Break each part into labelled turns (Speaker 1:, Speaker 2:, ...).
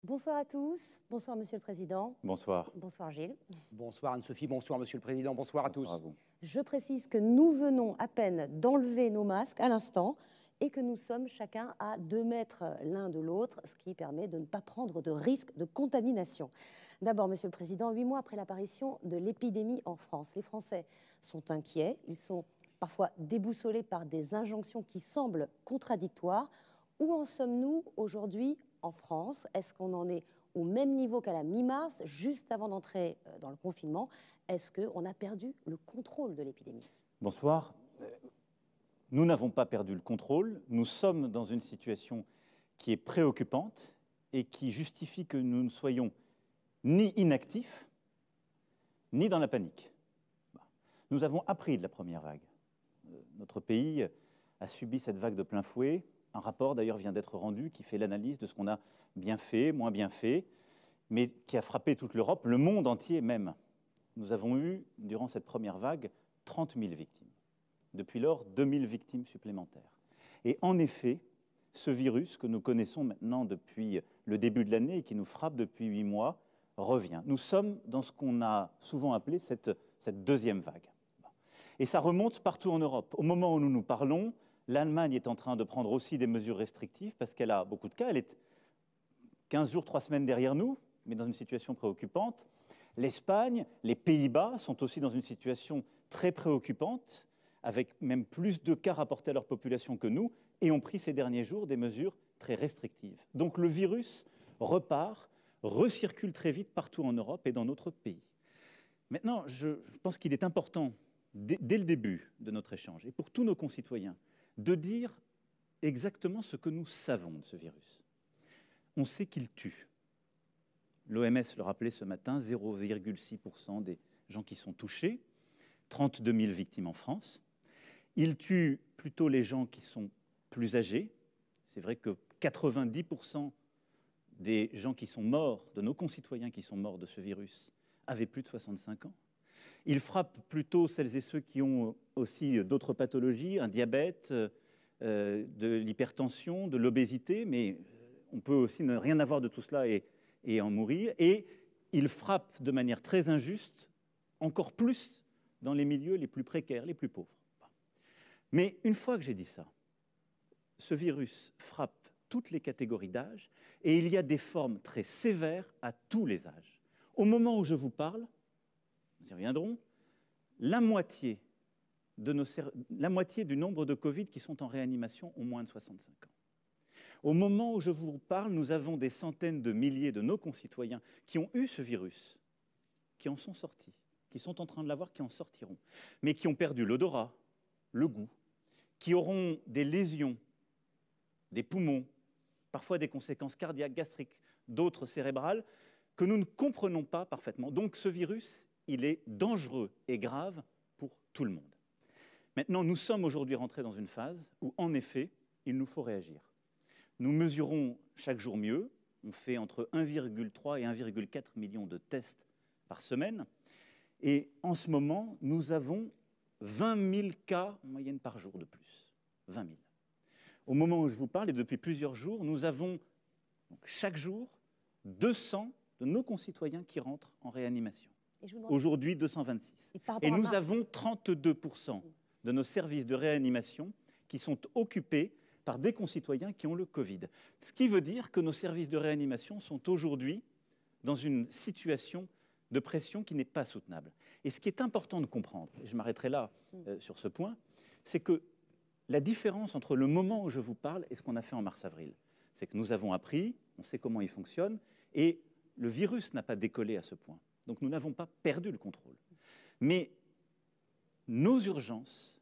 Speaker 1: Bonsoir à tous. Bonsoir, Monsieur le Président.
Speaker 2: Bonsoir.
Speaker 1: Bonsoir, Gilles.
Speaker 3: Bonsoir Anne-Sophie, bonsoir Monsieur le Président, bonsoir à tous.
Speaker 2: Bonsoir à vous.
Speaker 1: Je précise que nous venons à peine d'enlever nos masques à l'instant et que nous sommes chacun à 2 mètres l'un de l'autre, ce qui permet de ne pas prendre de risque de contamination. D'abord, Monsieur le Président, 8 mois après l'apparition de l'épidémie en France, les Français sont inquiets, ils sont parfois déboussolés par des injonctions qui semblent contradictoires. Où en sommes-nous aujourd'hui en France? Est-ce qu'on en est au même niveau qu'à la mi-mars, juste avant d'entrer dans le confinement? Est-ce qu'on a perdu le contrôle de l'épidémie?
Speaker 2: Bonsoir. Nous n'avons pas perdu le contrôle. Nous sommes dans une situation qui est préoccupante et qui justifie que nous ne soyons ni inactifs, ni dans la panique. Nous avons appris de la première vague. Notre pays a subi cette vague de plein fouet. Un rapport d'ailleurs vient d'être rendu qui fait l'analyse de ce qu'on a bien fait, moins bien fait, mais qui a frappé toute l'Europe, le monde entier même. Nous avons eu, durant cette première vague, 30 000 victimes. Depuis lors, 2 000 victimes supplémentaires. Et en effet, ce virus que nous connaissons maintenant depuis le début de l'année et qui nous frappe depuis 8 mois, revient. Nous sommes dans ce qu'on a souvent appelé cette deuxième vague. Et ça remonte partout en Europe. Au moment où nous nous parlons, l'Allemagne est en train de prendre aussi des mesures restrictives parce qu'elle a beaucoup de cas. Elle est 15 jours, 3 semaines derrière nous, mais dans une situation préoccupante. L'Espagne, les Pays-Bas sont aussi dans une situation très préoccupante, avec même plus de cas rapportés à leur population que nous, et ont pris ces derniers jours des mesures très restrictives. Donc le virus repart, recircule très vite partout en Europe et dans notre pays. Maintenant, je pense qu'il est important, dès le début de notre échange, et pour tous nos concitoyens, de dire exactement ce que nous savons de ce virus. On sait qu'il tue. L'OMS le rappelait ce matin, 0,6% des gens qui sont touchés, 32 000 victimes en France. Il tue plutôt les gens qui sont plus âgés. C'est vrai que 90% des gens qui sont morts, de nos concitoyens qui sont morts de ce virus, avaient plus de 65 ans. Il frappe plutôt celles et ceux qui ont aussi d'autres pathologies, un diabète, de l'hypertension, de l'obésité, mais on peut aussi ne rien avoir de tout cela et en mourir. Et il frappe de manière très injuste, encore plus dans les milieux les plus précaires, les plus pauvres. Mais une fois que j'ai dit ça, ce virus frappe toutes les catégories d'âge et il y a des formes très sévères à tous les âges. Au moment où je vous parle, nous y reviendrons, la moitié du nombre de Covid qui sont en réanimation ont moins de 65 ans. Au moment où je vous parle, nous avons des centaines de milliers de nos concitoyens qui ont eu ce virus, qui en sont sortis, qui sont en train de l'avoir, qui en sortiront, mais qui ont perdu l'odorat, le goût, qui auront des lésions, des poumons, parfois des conséquences cardiaques, gastriques, d'autres cérébrales, que nous ne comprenons pas parfaitement. Donc ce virus, il est dangereux et grave pour tout le monde. Maintenant, nous sommes aujourd'hui rentrés dans une phase où, en effet, il nous faut réagir. Nous mesurons chaque jour mieux. On fait entre 1,3 et 1,4 million de tests par semaine. Et en ce moment, nous avons 20 000 cas en moyenne par jour de plus. 20 000. Au moment où je vous parle, et depuis plusieurs jours, nous avons donc, chaque jour 200 de nos concitoyens qui rentrent en réanimation. Aujourd'hui, 226. Et nous avons 32% de nos services de réanimation qui sont occupés par des concitoyens qui ont le Covid. Ce qui veut dire que nos services de réanimation sont aujourd'hui dans une situation de pression qui n'est pas soutenable. Et ce qui est important de comprendre, et je m'arrêterai là sur ce point, c'est que la différence entre le moment où je vous parle et ce qu'on a fait en mars-avril, c'est que nous avons appris, on sait comment il fonctionne, et le virus n'a pas décollé à ce point. Donc nous n'avons pas perdu le contrôle. Mais nos urgences,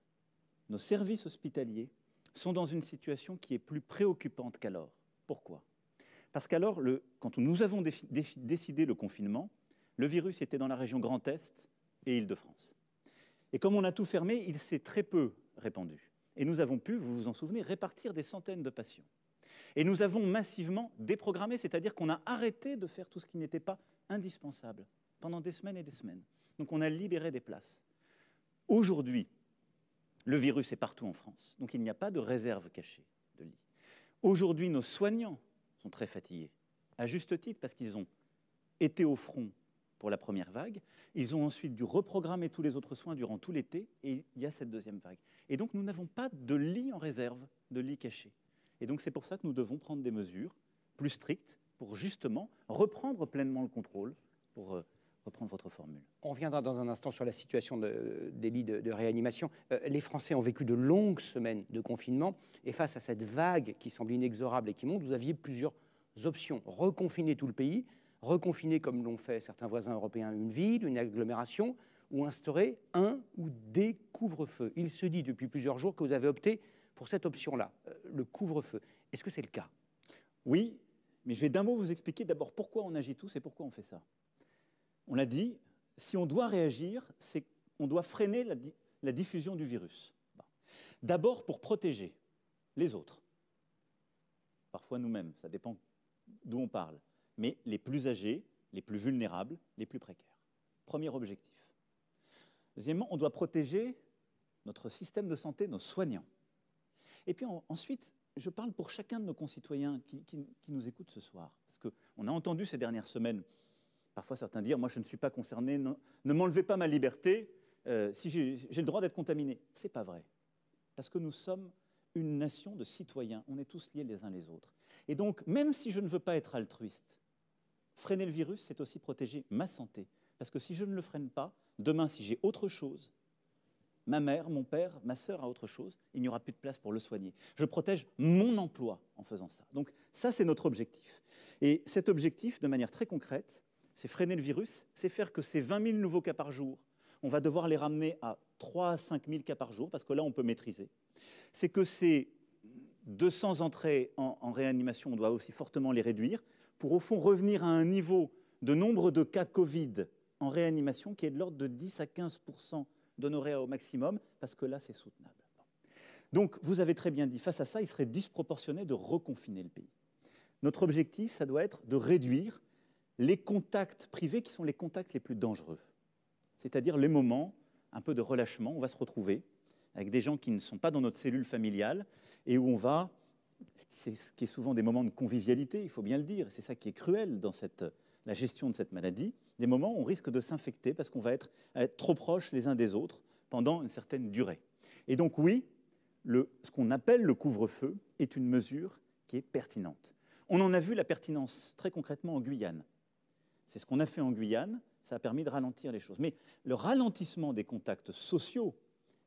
Speaker 2: nos services hospitaliers sont dans une situation qui est plus préoccupante qu'alors. Pourquoi? Parce qu'alors, quand nous avons décidé le confinement, le virus était dans la région Grand Est et Île-de-France. Et comme on a tout fermé, il s'est très peu répandu. Et nous avons pu, vous vous en souvenez, répartir des centaines de patients. Et nous avons massivement déprogrammé, c'est-à-dire qu'on a arrêté de faire tout ce qui n'était pas indispensable pendant des semaines et des semaines. Donc on a libéré des places. Aujourd'hui, le virus est partout en France, donc il n'y a pas de réserve cachée de lits. Aujourd'hui, nos soignants sont très fatigués. à juste titre, parce qu'ils ont été au front pour la première vague. Ils ont ensuite dû reprogrammer tous les autres soins durant tout l'été, et il y a cette deuxième vague. Et donc, nous n'avons pas de lit en réserve, de lit caché. Et donc, c'est pour ça que nous devons prendre des mesures plus strictes pour justement reprendre pleinement le contrôle, pour reprendre votre formule.
Speaker 3: On reviendra dans un instant sur la situation des lits de réanimation. Les Français ont vécu de longues semaines de confinement, et face à cette vague qui semble inexorable et qui monte, vous aviez plusieurs options. Reconfiner tout le pays, reconfiner, comme l'ont fait certains voisins européens, une ville, une agglomération, ou instaurer un ou des couvre-feux. Il se dit depuis plusieurs jours que vous avez opté pour cette option-là, le couvre-feu. Est-ce que c'est le cas?
Speaker 2: Oui, mais je vais d'un mot vous expliquer d'abord pourquoi on agit tous et pourquoi on fait ça. On l'a dit, si on doit réagir, c'est qu'on doit freiner la diffusion du virus. D'abord pour protéger les autres, parfois nous-mêmes, ça dépend d'où on parle, mais les plus âgés, les plus vulnérables, les plus précaires. Premier objectif. Deuxièmement, on doit protéger notre système de santé, nos soignants. Et puis ensuite, je parle pour chacun de nos concitoyens qui nous écoutent ce soir, parce qu'on a entendu ces dernières semaines parfois certains dire « moi je ne suis pas concerné, ne m'enlevez pas ma liberté, si j'ai le droit d'être contaminé ». Ce n'est pas vrai, parce que nous sommes une nation de citoyens, on est tous liés les uns les autres. Et donc, même si je ne veux pas être altruiste, freiner le virus, c'est aussi protéger ma santé. Parce que si je ne le freine pas, demain, si j'ai autre chose, ma mère, mon père, ma sœur a autre chose, il n'y aura plus de place pour le soigner. Je protège mon emploi en faisant ça. Donc ça, c'est notre objectif. Et cet objectif, de manière très concrète, c'est freiner le virus, c'est faire que ces 20 000 nouveaux cas par jour, on va devoir les ramener à 3 à 5 000 cas par jour, parce que là, on peut maîtriser. C'est que ces 200 entrées en réanimation, on doit aussi fortement les réduire, pour au fond revenir à un niveau de nombre de cas Covid en réanimation qui est de l'ordre de 10 à 15% d'honoraires au maximum, parce que là, c'est soutenable. Donc, vous avez très bien dit, face à ça, il serait disproportionné de reconfiner le pays. Notre objectif, ça doit être de réduire les contacts privés qui sont les contacts les plus dangereux. C'est-à-dire les moments un peu de relâchement, on va se retrouver avec des gens qui ne sont pas dans notre cellule familiale et où on va, ce qui est souvent des moments de convivialité, il faut bien le dire, c'est ça qui est cruel dans la gestion de cette maladie, des moments où on risque de s'infecter parce qu'on va être trop proches les uns des autres pendant une certaine durée. Et donc oui, ce qu'on appelle le couvre-feu est une mesure qui est pertinente. On en a vu la pertinence très concrètement en Guyane. C'est ce qu'on a fait en Guyane, ça a permis de ralentir les choses. Mais le ralentissement des contacts sociaux,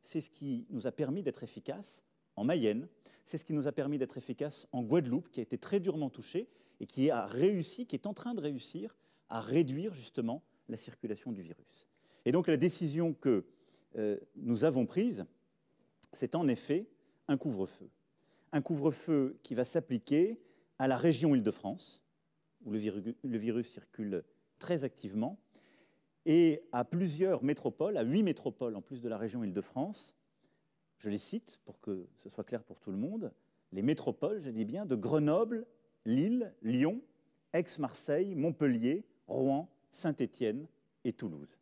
Speaker 2: c'est ce qui nous a permis d'être efficaces en Mayenne, c'est ce qui nous a permis d'être efficaces en Guadeloupe, qui a été très durement touchée et qui a réussi, qui est en train de réussir à réduire justement la circulation du virus. Et donc la décision que nous avons prise, c'est en effet un couvre-feu. Un couvre-feu qui va s'appliquer à la région Île-de-France, où le virus circule très activement, et à plusieurs métropoles, à 8 métropoles en plus de la région Île-de-France. Je les cite pour que ce soit clair pour tout le monde. Les métropoles, je dis bien, de Grenoble, Lille, Lyon, Aix-Marseille, Montpellier, Rouen, Saint-Étienne et Toulouse.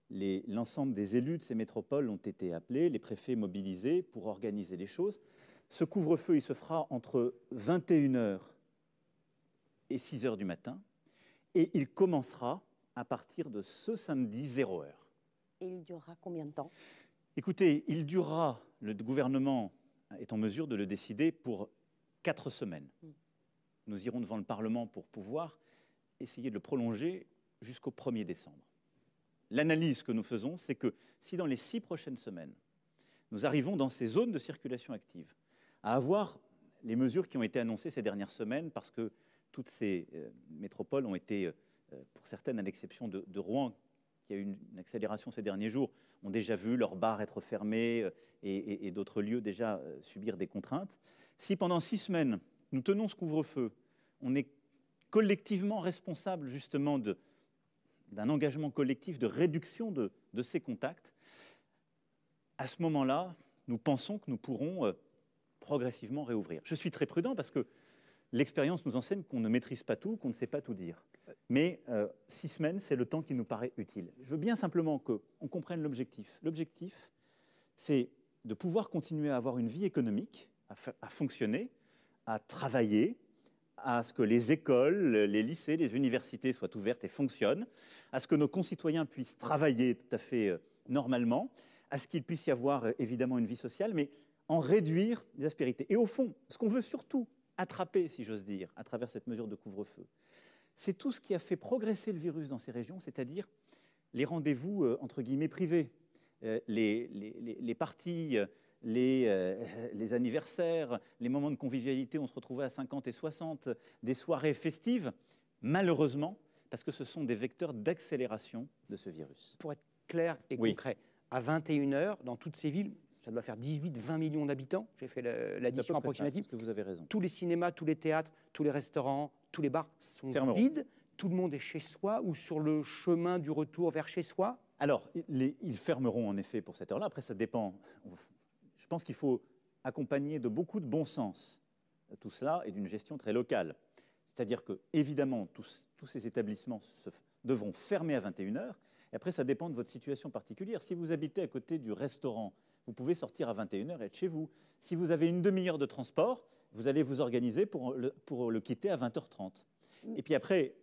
Speaker 2: L'ensemble des élus de ces métropoles ont été appelés, les préfets mobilisés pour organiser les choses. Ce couvre-feu, il se fera entre 21h et 6h du matin, et il commencera à partir de ce samedi 0h.
Speaker 1: Et il durera combien de temps?
Speaker 2: Écoutez, il durera, le gouvernement est en mesure de le décider pour 4 semaines. Nous irons devant le Parlement pour pouvoir essayer de le prolonger jusqu'au 1er décembre. L'analyse que nous faisons, c'est que si dans les 6 prochaines semaines, nous arrivons dans ces zones de circulation active à avoir les mesures qui ont été annoncées ces dernières semaines, parce que toutes ces métropoles ont été, pour certaines, à l'exception de Rouen, qui a eu une accélération ces derniers jours, ont déjà vu leurs bars être fermés et d'autres lieux déjà subir des contraintes. Si pendant 6 semaines, nous tenons ce couvre-feu, on est collectivement responsable justement d'un engagement collectif de réduction de ces contacts, à ce moment-là, nous pensons que nous pourrons progressivement réouvrir. Je suis très prudent parce que l'expérience nous enseigne qu'on ne maîtrise pas tout, qu'on ne sait pas tout dire. Mais 6 semaines, c'est le temps qui nous paraît utile. Je veux bien simplement qu'on comprenne l'objectif. L'objectif, c'est de pouvoir continuer à avoir une vie économique, à fonctionner, à travailler, à ce que les écoles, les lycées, les universités soient ouvertes et fonctionnent, à ce que nos concitoyens puissent travailler tout à fait normalement, à ce qu'il puisse y avoir évidemment une vie sociale, mais en réduire les aspérités. Et au fond, ce qu'on veut surtout attraper, si j'ose dire, à travers cette mesure de couvre-feu, c'est tout ce qui a fait progresser le virus dans ces régions, c'est-à-dire les rendez-vous, entre guillemets, privés, les parties, les anniversaires, les moments de convivialité, on se retrouvait à 50 et 60, des soirées festives, malheureusement, parce que ce sont des vecteurs d'accélération de ce virus.
Speaker 3: Pour être clair et concret, à 21h, dans toutes ces villes, ça doit faire 18-20 millions d'habitants, j'ai fait l'addition approximative.
Speaker 2: Que vous avez raison.
Speaker 3: Tous les cinémas, tous les théâtres, tous les restaurants, tous les bars sont vides. Tout le monde est chez soi ou sur le chemin du retour vers chez soi.
Speaker 2: Alors, ils fermeront en effet pour cette heure-là. Après, ça dépend. Je pense qu'il faut accompagner de beaucoup de bon sens tout cela et d'une gestion très locale. C'est-à-dire que, évidemment, tous ces établissements devront fermer à 21h. Et après, ça dépend de votre situation particulière. Si vous habitez à côté du restaurant, vous pouvez sortir à 21h et être chez vous. Si vous avez une demi-heure de transport, vous allez vous organiser pour le quitter à 20h30. Et puis après,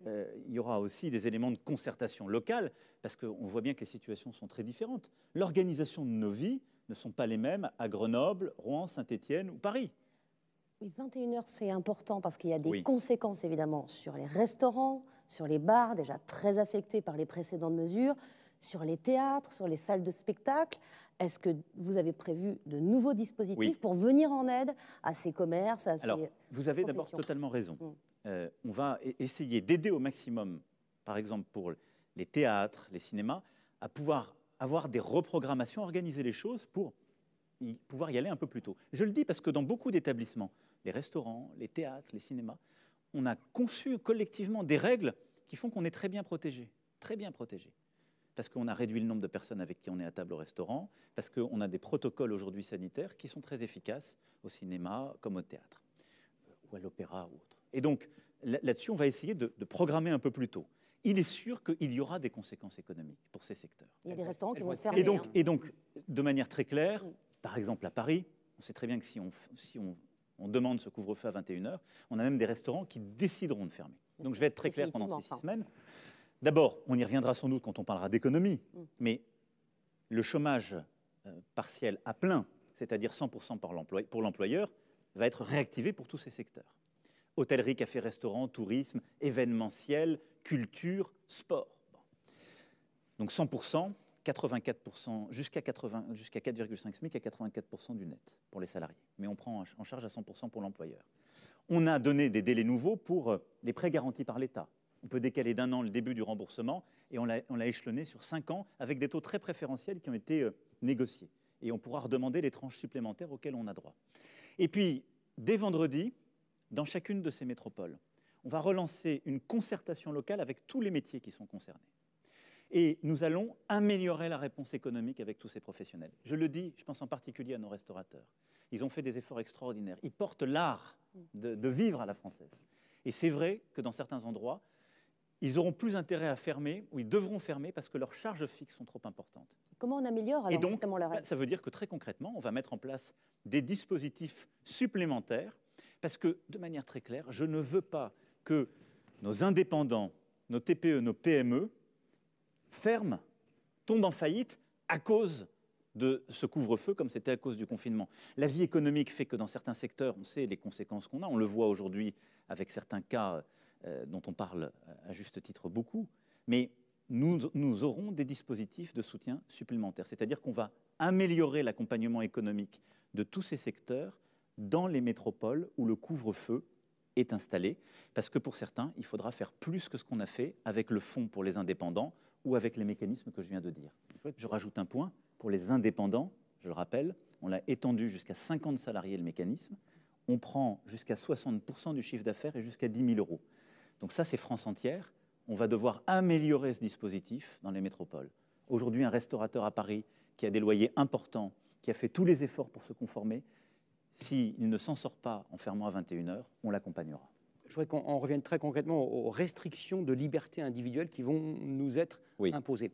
Speaker 2: il y aura aussi des éléments de concertation locale, parce qu'on voit bien que les situations sont très différentes. L'organisation de nos vies ne sont pas les mêmes à Grenoble, Rouen, Saint-Étienne ou Paris.
Speaker 1: Oui, 21h, c'est important parce qu'il y a des conséquences évidemment sur les restaurants, sur les bars, déjà très affectés par les précédentes mesures, sur les théâtres, sur les salles de spectacle. Est-ce que vous avez prévu de nouveaux dispositifs pour venir en aide à ces commerces, à
Speaker 2: Alors,
Speaker 1: ces
Speaker 2: vous avez d'abord totalement raison. On va essayer d'aider au maximum, par exemple pour les théâtres, les cinémas, à pouvoir avoir des reprogrammations, organiser les choses pour pouvoir y aller un peu plus tôt. Je le dis parce que dans beaucoup d'établissements, les restaurants, les théâtres, les cinémas, on a conçu collectivement des règles qui font qu'on est très bien protégé, parce qu'on a réduit le nombre de personnes avec qui on est à table au restaurant, parce qu'on a des protocoles aujourd'hui sanitaires qui sont très efficaces au cinéma comme au théâtre, ou à l'opéra ou autre. Et donc, là-dessus, on va essayer de programmer un peu plus tôt. Il est sûr qu'il y aura des conséquences économiques pour ces secteurs.
Speaker 1: Il y a des restaurants qui vont fermer.
Speaker 2: Et donc, de manière très claire, par exemple à Paris, on sait très bien que si on demande ce couvre-feu à 21h, on a même des restaurants qui décideront de fermer. Donc je vais être très clair pendant ces 6 semaines. D'abord, on y reviendra sans doute quand on parlera d'économie, mais le chômage partiel à plein, c'est-à-dire 100% pour l'employeur, va être réactivé pour tous ces secteurs. Hôtellerie, café, restaurant, tourisme, événementiel, culture, sport. Donc 100%, 84%, jusqu'à 4,5 SMIC à 84% du net pour les salariés. Mais on prend en charge à 100% pour l'employeur. On a donné des délais nouveaux pour les prêts garantis par l'État. On peut décaler d'1 an le début du remboursement et on l'a échelonné sur 5 ans avec des taux très préférentiels qui ont été négociés. Et on pourra redemander les tranches supplémentaires auxquelles on a droit. Et puis, dès vendredi, dans chacune de ces métropoles, on va relancer une concertation locale avec tous les métiers qui sont concernés. Et nous allons améliorer la réponse économique avec tous ces professionnels. Je le dis, je pense en particulier à nos restaurateurs. Ils ont fait des efforts extraordinaires. Ils portent l'art de vivre à la française. Et c'est vrai que dans certains endroits, ils auront plus intérêt à fermer, ou ils devront fermer parce que leurs charges fixes sont trop importantes.
Speaker 1: Comment on améliore alors justement la règle ?
Speaker 2: Ça veut dire que très concrètement, on va mettre en place des dispositifs supplémentaires parce que, de manière très claire, je ne veux pas que nos indépendants, nos TPE, nos PME ferment, tombent en faillite à cause de ce couvre-feu comme c'était à cause du confinement. La vie économique fait que dans certains secteurs, on sait les conséquences qu'on a. On le voit aujourd'hui avec certains cas dont on parle à juste titre beaucoup. Mais nous aurons des dispositifs de soutien supplémentaires. C'est-à-dire qu'on va améliorer l'accompagnement économique de tous ces secteurs dans les métropoles où le couvre-feu est installé. Parce que pour certains, il faudra faire plus que ce qu'on a fait avec le fonds pour les indépendants ou avec les mécanismes que je viens de dire. Je rajoute un point. Pour les indépendants, je le rappelle, on l'a étendu jusqu'à 50 salariés le mécanisme. On prend jusqu'à 60% du chiffre d'affaires et jusqu'à 10 000 euros. Donc ça, c'est France entière. On va devoir améliorer ce dispositif dans les métropoles. Aujourd'hui, un restaurateur à Paris qui a des loyers importants, qui a fait tous les efforts pour se conformer, s'il ne s'en sort pas en fermant à 21h, on l'accompagnera.
Speaker 3: Je voudrais qu'on revienne très concrètement aux restrictions de liberté individuelle qui vont nous être imposées.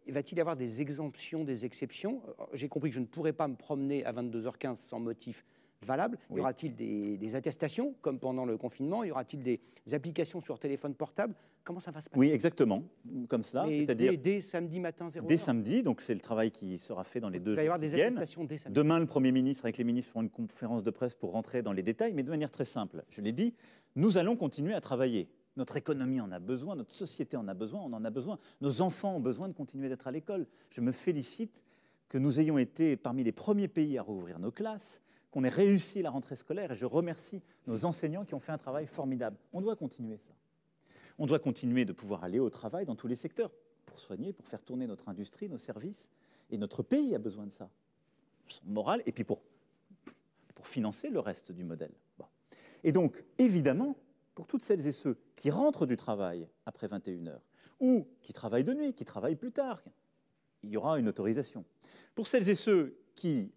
Speaker 3: Va-t-il y avoir des exemptions, des exceptions ? J'ai compris que je ne pourrais pas me promener à 22h15 sans motif valable? Y
Speaker 2: Oui.
Speaker 3: aura-t-il des attestations, comme pendant le confinement? Y aura-t-il des applications sur téléphone portable? Comment ça va se passer?
Speaker 2: Oui, exactement, comme cela,
Speaker 3: Mais
Speaker 2: c'est-à-dire
Speaker 3: dès samedi matin 0h.
Speaker 2: dès samedi, donc c'est le travail qui sera fait dans les 2
Speaker 3: Il va y
Speaker 2: jours
Speaker 3: avoir
Speaker 2: qui
Speaker 3: des
Speaker 2: viennent.
Speaker 3: attestations dès samedi.
Speaker 2: Demain, le Premier ministre avec les ministres feront une conférence de presse pour rentrer dans les détails, mais de manière très simple. Je l'ai dit, nous allons continuer à travailler. Notre économie en a besoin, notre société en a besoin, on en a besoin. Nos enfants ont besoin de continuer d'être à l'école. Je me félicite que nous ayons été parmi les premiers pays à rouvrir nos classes, qu'on ait réussi la rentrée scolaire, et je remercie nos enseignants qui ont fait un travail formidable. On doit continuer ça. On doit continuer de pouvoir aller au travail dans tous les secteurs, pour soigner, pour faire tourner notre industrie, nos services. Et notre pays a besoin de ça, son moral, et puis pour financer le reste du modèle. Bon. Et donc, évidemment, pour toutes celles et ceux qui rentrent du travail après 21h, ou qui travaillent de nuit, qui travaillent plus tard, il y aura une autorisation. Pour celles et ceux qui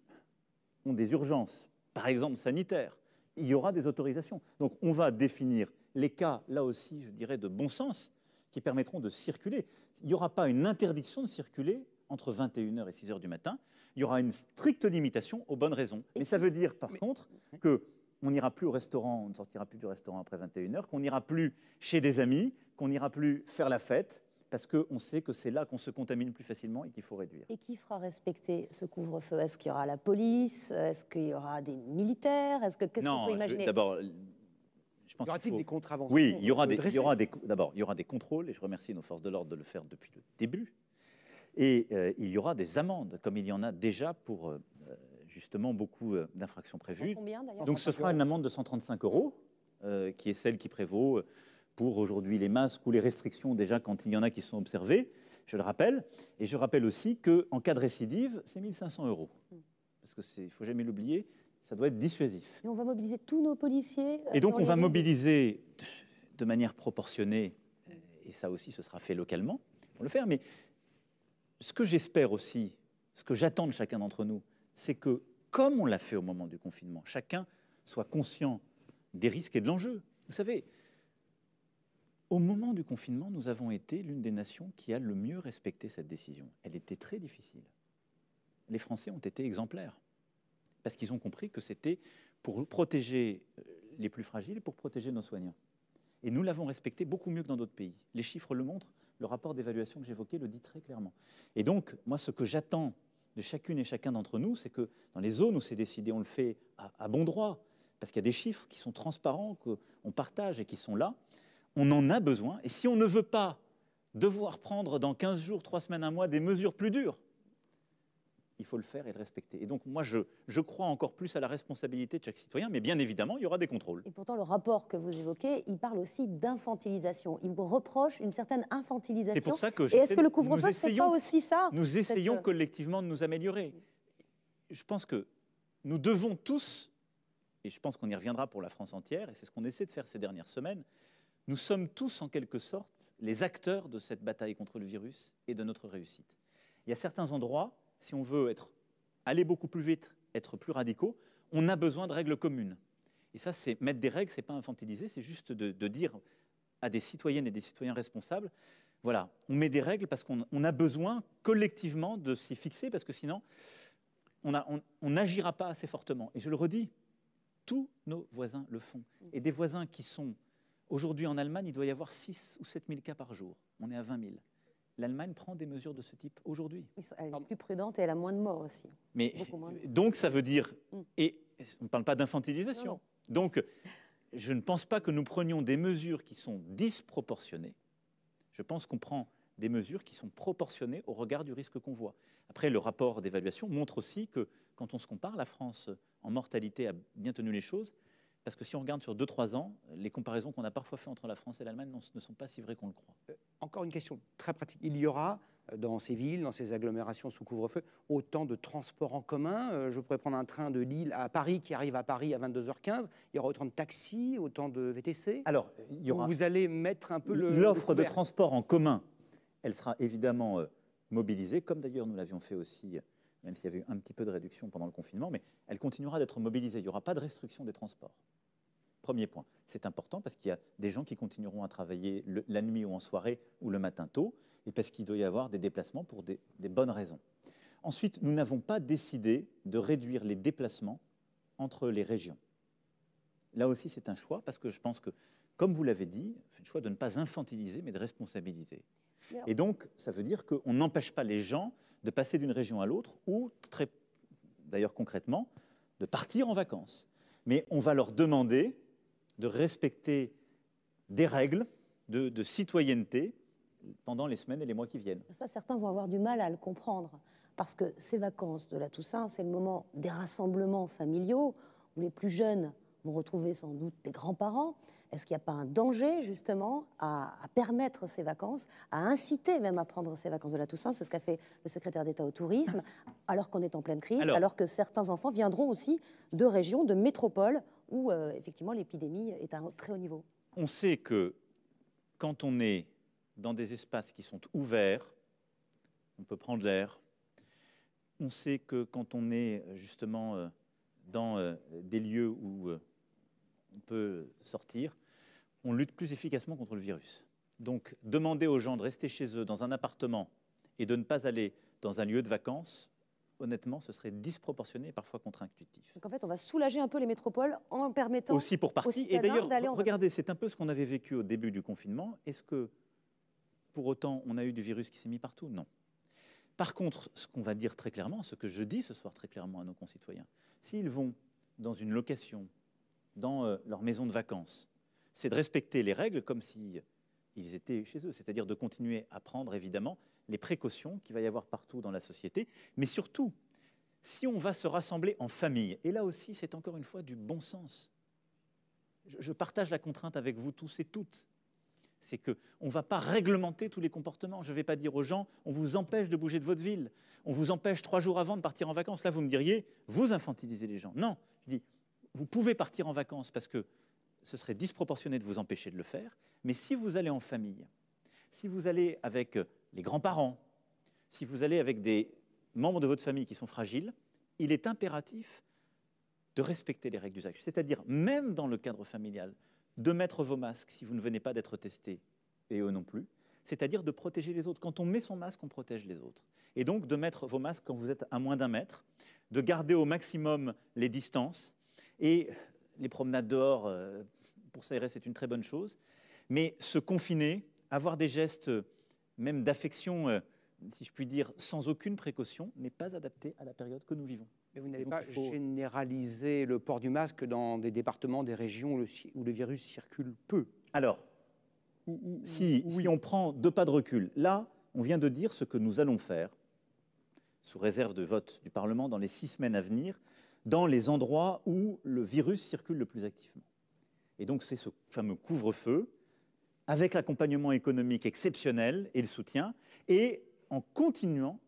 Speaker 2: ont des urgences, par exemple sanitaires, il y aura des autorisations. Donc on va définir les cas, là aussi, je dirais, de bon sens, qui permettront de circuler. Il n'y aura pas une interdiction de circuler entre 21h et 6h du matin. Il y aura une stricte limitation aux bonnes raisons. Mais ça veut dire, par contre, qu'on n'ira plus au restaurant, on ne sortira plus du restaurant après 21h, qu'on n'ira plus chez des amis, qu'on n'ira plus faire la fête, parce qu'on sait que c'est là qu'on se contamine plus facilement et qu'il faut réduire.
Speaker 1: Et qui fera respecter ce couvre-feu? Est-ce qu'il y aura la police? Est-ce qu'il y aura des militaires? Qu'est-ce qu'on peut imaginer?
Speaker 2: D'abord, je pense
Speaker 3: Y aura-t-il des contraventions?
Speaker 2: Oui, il y aura des contrôles, et je remercie nos forces de l'ordre de le faire depuis le début. Et il y aura des amendes, comme il y en a déjà pour justement beaucoup d'infractions prévues.
Speaker 1: Combien, d'ailleurs?
Speaker 2: Donc ce sera une amende de 135 €, qui est celle qui prévaut pour aujourd'hui les masques ou les restrictions, déjà quand il y en a qui sont observées, je le rappelle. Et je rappelle aussi qu'en cas de récidive, c'est 1 500 €. Parce qu'il ne faut jamais l'oublier, ça doit être dissuasif.
Speaker 1: Et on va mobiliser tous nos policiers.
Speaker 2: Et donc on va mobiliser de manière proportionnée, et ça aussi ce sera fait localement, pour le faire. Mais ce que j'espère aussi, ce que j'attends de chacun d'entre nous, c'est que, comme on l'a fait au moment du confinement, chacun soit conscient des risques et de l'enjeu. Vous savez, au moment du confinement, nous avons été l'une des nations qui a le mieux respecté cette décision. Elle était très difficile. Les Français ont été exemplaires, parce qu'ils ont compris que c'était pour protéger les plus fragiles et pour protéger nos soignants. Et nous l'avons respecté beaucoup mieux que dans d'autres pays. Les chiffres le montrent, le rapport d'évaluation que j'évoquais le dit très clairement. Et donc, moi, ce que j'attends de chacune et chacun d'entre nous, c'est que dans les zones où c'est décidé, on le fait à bon droit, parce qu'il y a des chiffres qui sont transparents, qu'on partage et qui sont là. On en a besoin. Et si on ne veut pas devoir prendre dans 15 jours, 3 semaines, 1 mois, des mesures plus dures, il faut le faire et le respecter. Et donc, moi, je crois encore plus à la responsabilité de chaque citoyen, mais bien évidemment, il y aura des contrôles.
Speaker 1: Et pourtant, le rapport que vous évoquez, il parle aussi d'infantilisation. Il vous reproche une certaine infantilisation.
Speaker 2: C'est pour ça que
Speaker 1: et est-ce que le couvre-feu, c'est pas aussi ça?
Speaker 2: Nous essayons collectivement de nous améliorer. Je pense que nous devons tous, et je pense qu'on y reviendra pour la France entière, et c'est ce qu'on essaie de faire ces dernières semaines, nous sommes tous en quelque sorte les acteurs de cette bataille contre le virus et de notre réussite. Il y a certains endroits, si on veut aller beaucoup plus vite, être plus radicaux, on a besoin de règles communes. Et ça, c'est mettre des règles, c'est pas infantiliser, c'est juste de dire à des citoyennes et des citoyens responsables, voilà, on met des règles parce qu'on a besoin collectivement de s'y fixer, parce que sinon, on n'agira pas assez fortement. Et je le redis, tous nos voisins le font. Et des voisins qui sont... Aujourd'hui, en Allemagne, il doit y avoir 6 ou 7 000 cas par jour. On est à 20 000. L'Allemagne prend des mesures de ce type aujourd'hui.
Speaker 1: Elle est plus prudente et elle a moins de morts aussi.
Speaker 2: Mais, donc, ça veut dire... Et on ne parle pas d'infantilisation.
Speaker 1: Non.
Speaker 2: Donc, je ne pense pas que nous prenions des mesures qui sont disproportionnées. Je pense qu'on prend des mesures qui sont proportionnées au regard du risque qu'on voit. Après, le rapport d'évaluation montre aussi que, quand on se compare, la France, en mortalité, a bien tenu les choses. Parce que si on regarde sur 2-3 ans, les comparaisons qu'on a parfois faites entre la France et l'Allemagne ne sont pas si vraies qu'on le croit.
Speaker 3: Encore une question très pratique. Il y aura dans ces villes, dans ces agglomérations sous couvre-feu, autant de transports en commun? Je pourrais prendre un train de Lille à Paris qui arrive à Paris à 22h15. Il y aura autant de taxis, autant de VTC?
Speaker 2: Alors, il y aura...
Speaker 3: Vous allez mettre un peu
Speaker 2: l'offre de transport en commun, elle sera évidemment mobilisée, comme d'ailleurs nous l'avions fait aussi, même s'il y avait eu un petit peu de réduction pendant le confinement, mais elle continuera d'être mobilisée. Il n'y aura pas de restriction des transports. Premier point. C'est important parce qu'il y a des gens qui continueront à travailler la nuit ou en soirée ou le matin tôt, et parce qu'il doit y avoir des déplacements pour des bonnes raisons. Ensuite, nous n'avons pas décidé de réduire les déplacements entre les régions. Là aussi, c'est un choix, parce que je pense que, comme vous l'avez dit, c'est le choix de ne pas infantiliser, mais de responsabiliser. Et donc, ça veut dire qu'on n'empêche pas les gens de passer d'une région à l'autre, ou, d'ailleurs concrètement, de partir en vacances. Mais on va leur demander de respecter des règles de citoyenneté pendant les semaines et les mois qui viennent.
Speaker 1: Ça, certains vont avoir du mal à le comprendre, parce que ces vacances de la Toussaint, c'est le moment des rassemblements familiaux, où les plus jeunes vont retrouver sans doute des grands-parents. Est-ce qu'il n'y a pas un danger, justement, à permettre ces vacances, à inciter même à prendre ces vacances de la Toussaint? C'est ce qu'a fait le secrétaire d'État au tourisme, alors qu'on est en pleine crise, alors que certains enfants viendront aussi de régions, de métropoles, où effectivement l'épidémie est à un très haut niveau.
Speaker 2: On sait que quand on est dans des espaces qui sont ouverts, on peut prendre l'air. On sait que quand on est justement dans des lieux où on peut sortir, on lutte plus efficacement contre le virus. Donc, demander aux gens de rester chez eux dans un appartement et de ne pas aller dans un lieu de vacances, honnêtement, ce serait disproportionné et parfois contre-intuitif.
Speaker 1: Donc en fait, on va soulager un peu les métropoles en permettant
Speaker 2: aussi pour partie. Et d'ailleurs, regardez, c'est un peu ce qu'on avait vécu au début du confinement. Est-ce que, pour autant, on a eu du virus qui s'est mis partout? Non. Par contre, ce qu'on va dire très clairement, ce que je dis ce soir très clairement à nos concitoyens, s'ils vont dans une location, dans leur maison de vacances, c'est de respecter les règles comme s'ils étaient chez eux, c'est-à-dire de continuer à prendre évidemment les précautions qu'il va y avoir partout dans la société, mais surtout, si on va se rassembler en famille, et là aussi c'est encore une fois du bon sens, je partage la contrainte avec vous tous et toutes, c'est qu'on ne va pas réglementer tous les comportements. Je ne vais pas dire aux gens, on vous empêche de bouger de votre ville, on vous empêche 3 jours avant de partir en vacances. Là, vous me diriez, vous infantilisez les gens. Non, je dis, vous pouvez partir en vacances parce que ce serait disproportionné de vous empêcher de le faire, mais si vous allez en famille, si vous allez avec les grands-parents, si vous allez avec des membres de votre famille qui sont fragiles, il est impératif de respecter les règles d'usage. C'est-à-dire, même dans le cadre familial, de mettre vos masques si vous ne venez pas d'être testé, et eux non plus, c'est-à-dire de protéger les autres. Quand on met son masque, on protège les autres. Et donc de mettre vos masques quand vous êtes à moins d'1 mètre, de garder au maximum les distances, et les promenades dehors, pour s'aérer, c'est une très bonne chose, mais se confiner, avoir des gestes même d'affection, si je puis dire, sans aucune précaution, n'est pas adapté à la période que nous vivons.
Speaker 3: Mais vous n'allez pas généraliser le port du masque dans des départements, des régions où le virus circule peu?
Speaker 2: Alors, si on prend 2 pas de recul, là, on vient de dire ce que nous allons faire, sous réserve de vote du Parlement, dans les 6 semaines à venir, dans les endroits où le virus circule le plus activement. Et donc, c'est ce fameux couvre-feu, avec l'accompagnement économique exceptionnel et le soutien, et en continuant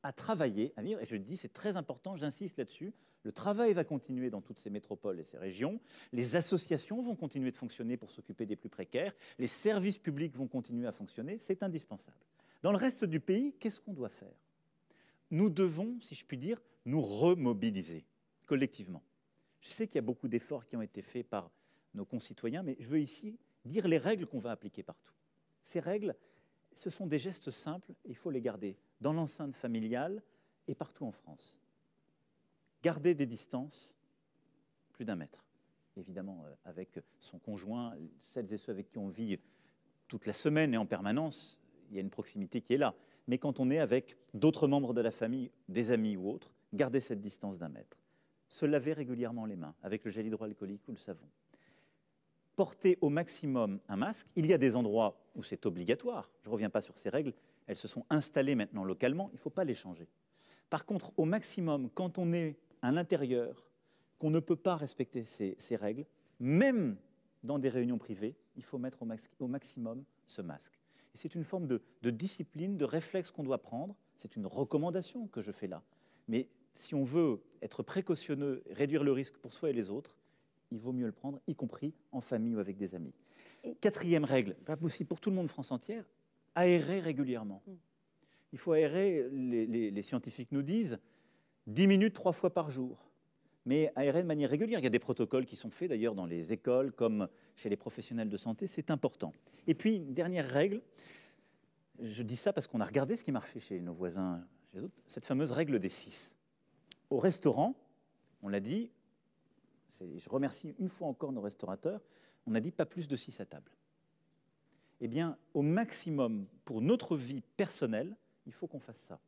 Speaker 2: à travailler, à vivre, et je le dis, c'est très important, j'insiste là-dessus, le travail va continuer dans toutes ces métropoles et ces régions, les associations vont continuer de fonctionner pour s'occuper des plus précaires, les services publics vont continuer à fonctionner, c'est indispensable. Dans le reste du pays, qu'est-ce qu'on doit faire? Nous devons, si je puis dire, nous remobiliser collectivement. Je sais qu'il y a beaucoup d'efforts qui ont été faits par nos concitoyens, mais je veux ici dire les règles qu'on va appliquer partout. Ces règles, ce sont des gestes simples, et il faut les garder dans l'enceinte familiale et partout en France. Garder des distances, plus d'1 mètre. Évidemment, avec son conjoint, celles et ceux avec qui on vit toute la semaine et en permanence, il y a une proximité qui est là. Mais quand on est avec d'autres membres de la famille, des amis ou autres, garder cette distance d'1 mètre. Se laver régulièrement les mains avec le gel hydroalcoolique ou le savon. Porter au maximum un masque. Il y a des endroits où c'est obligatoire. Je ne reviens pas sur ces règles. Elles se sont installées maintenant localement. Il ne faut pas les changer. Par contre, au maximum, quand on est à l'intérieur, qu'on ne peut pas respecter ces règles, même dans des réunions privées, il faut mettre au maximum ce masque. Et c'est une forme de discipline, de réflexe qu'on doit prendre. C'est une recommandation que je fais là. Mais si on veut être précautionneux, réduire le risque pour soi et les autres, il vaut mieux le prendre, y compris en famille ou avec des amis. Et 4e règle, pas possible pour tout le monde, France entière, aérer régulièrement. Il faut aérer, les scientifiques nous disent, 10 minutes 3 fois par jour. Mais aérer de manière régulière. Il y a des protocoles qui sont faits d'ailleurs dans les écoles comme chez les professionnels de santé, c'est important. Et puis, une dernière règle, je dis ça parce qu'on a regardé ce qui marchait chez nos voisins, chez les autres, cette fameuse règle des 6. Au restaurant, on l'a dit, je remercie une fois encore nos restaurateurs, on a dit pas plus de 6 à table. Eh bien, au maximum, pour notre vie personnelle, il faut qu'on fasse ça.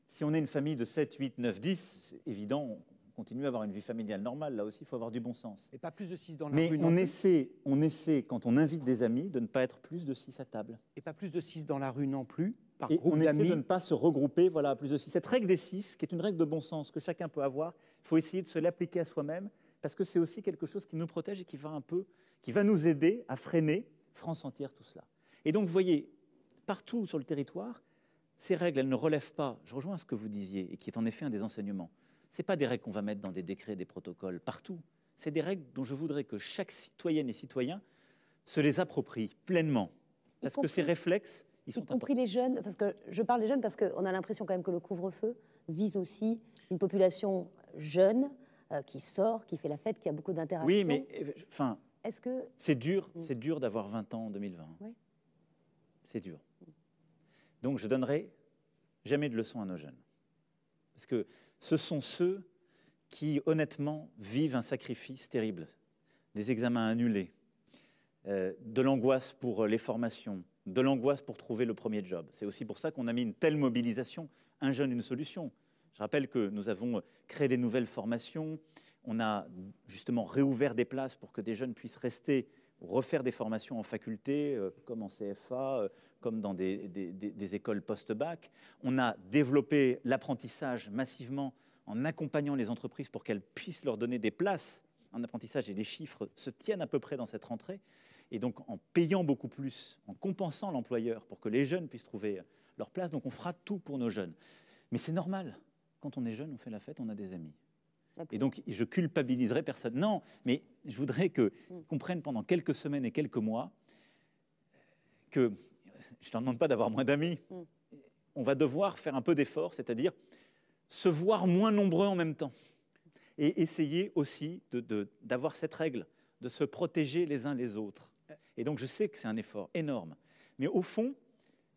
Speaker 2: Si on est une famille de 7, 8, 9, 10, c'est évident, on continue à avoir une vie familiale normale. Là aussi, il faut avoir du bon sens.
Speaker 3: Et pas plus de 6 dans la
Speaker 2: Mais
Speaker 3: rue non
Speaker 2: on
Speaker 3: plus.
Speaker 2: essaie, quand on invite des amis, de ne pas être plus de 6 à table.
Speaker 3: Et pas plus de 6 dans la rue non plus, par
Speaker 2: Et
Speaker 3: groupe
Speaker 2: on essaie
Speaker 3: d'amis.
Speaker 2: de ne pas se regrouper à plus de 6. Cette règle des 6, qui est une règle de bon sens que chacun peut avoir, il faut essayer de se l'appliquer à soi-même, parce que c'est aussi quelque chose qui nous protège et qui va nous aider à freiner, France entière, tout cela. Et donc, vous voyez, partout sur le territoire, ces règles, elles ne relèvent pas, je rejoins ce que vous disiez, et qui est en effet un des enseignements, ce n'est pas des règles qu'on va mettre dans des décrets, des protocoles, partout. C'est des règles dont je voudrais que chaque citoyenne et citoyen se les approprie pleinement. Parce que ces réflexes, ils sont
Speaker 1: y compris les jeunes, parce que je parle des jeunes parce qu'on a l'impression quand même que le couvre-feu vise aussi une population jeune qui sort, qui fait la fête, qui a beaucoup d'interactions.
Speaker 2: Oui, mais enfin, c'est dur d'avoir 20 ans en 2020.
Speaker 1: Oui.
Speaker 2: C'est dur. Donc je donnerai jamais de leçons à nos jeunes. Parce que ce sont ceux qui, honnêtement, vivent un sacrifice terrible. Des examens annulés, de l'angoisse pour les formations, de l'angoisse pour trouver le premier job. C'est aussi pour ça qu'on a mis une telle mobilisation, un jeune, une solution. Je rappelle que nous avons créé des nouvelles formations, on a justement réouvert des places pour que des jeunes puissent rester, refaire des formations en faculté, comme en CFA, comme dans des écoles post-bac. On a développé l'apprentissage massivement en accompagnant les entreprises pour qu'elles puissent leur donner des places en apprentissage, et les chiffres se tiennent à peu près dans cette rentrée. Et donc, en payant beaucoup plus, en compensant l'employeur pour que les jeunes puissent trouver leur place, donc on fera tout pour nos jeunes. Mais c'est normal. Quand on est jeune, on fait la fête, on a des amis. Et donc, je culpabiliserai personne. Non, mais je voudrais qu'on prenne pendant quelques semaines et quelques mois que, je ne leur demande pas d'avoir moins d'amis, on va devoir faire un peu d'effort, c'est-à-dire se voir moins nombreux en même temps. Et essayer aussi d'avoir cette règle, de se protéger les uns les autres. Et donc, je sais que c'est un effort énorme. Mais au fond,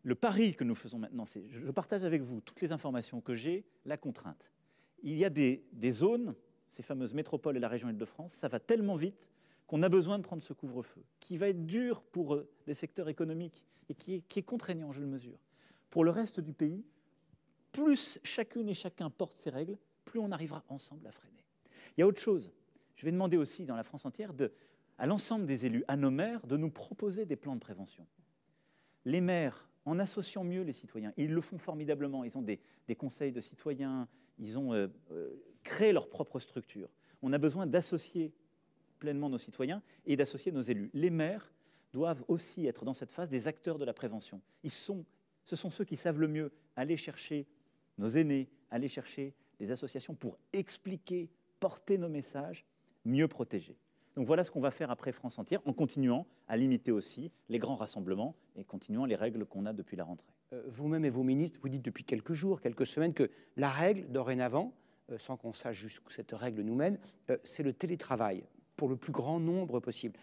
Speaker 2: le pari que nous faisons maintenant, c'est, je partage avec vous toutes les informations que j'ai, la contrainte. Il y a des zones, ces fameuses métropoles et la région Île-de-France, ça va tellement vite qu'on a besoin de prendre ce couvre-feu, qui va être dur pour des secteurs économiques et qui est contraignant, je le mesure. Pour le reste du pays, plus chacune et chacun porte ses règles, plus on arrivera ensemble à freiner. Il y a autre chose. Je vais demander aussi dans la France entière à l'ensemble des élus, à nos maires, de nous proposer des plans de prévention. Les maires, en associant mieux les citoyens, ils le font formidablement. Ils ont des conseils de citoyens, ils ont créé leur propre structure. On a besoin d'associer pleinement nos citoyens et d'associer nos élus. Les maires doivent aussi être dans cette phase des acteurs de la prévention. Ce sont ceux qui savent le mieux aller chercher nos aînés, aller chercher les associations pour expliquer, porter nos messages, mieux protéger. Donc voilà ce qu'on va faire après France entière, en continuant à limiter aussi les grands rassemblements et continuant les règles qu'on a depuis la rentrée.
Speaker 3: Vous-même et vos ministres, vous dites depuis quelques jours, quelques semaines, que la règle, dorénavant, sans qu'on sache jusqu'où cette règle nous mène, c'est le télétravail, pour le plus grand nombre possible.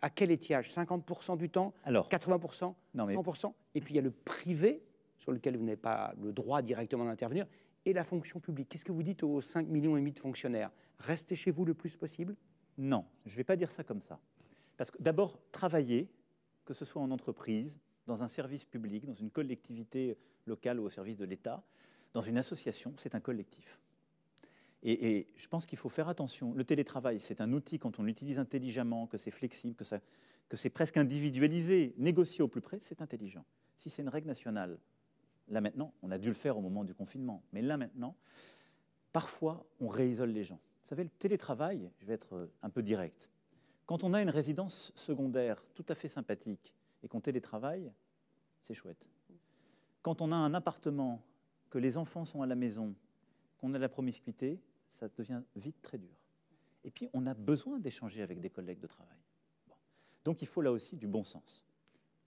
Speaker 3: À quel étiage? 50% du temps? Alors, 80%? Non, 100%? Et puis il y a le privé, sur lequel vous n'avez pas le droit directement d'intervenir, et la fonction publique. Qu'est-ce que vous dites aux 5,5 millions de fonctionnaires? Restez chez vous le plus possible?
Speaker 2: Non, je ne vais pas dire ça comme ça. Parce que d'abord, travailler, que ce soit en entreprise, dans un service public, dans une collectivité locale ou au service de l'État, dans une association, c'est un collectif. Et je pense qu'il faut faire attention. Le télétravail, c'est un outil quand on l'utilise intelligemment, que c'est flexible, que c'est presque individualisé, négocié au plus près, c'est intelligent. Si c'est une règle nationale, là maintenant, on a dû le faire au moment du confinement, mais là maintenant, parfois, on réisole les gens. Vous savez, le télétravail, je vais être un peu direct, quand on a une résidence secondaire tout à fait sympathique et qu'on télétravaille, c'est chouette. Quand on a un appartement, que les enfants sont à la maison, qu'on a de la promiscuité, ça devient vite très dur. Et puis, on a besoin d'échanger avec des collègues de travail. Bon. Donc, il faut là aussi du bon sens.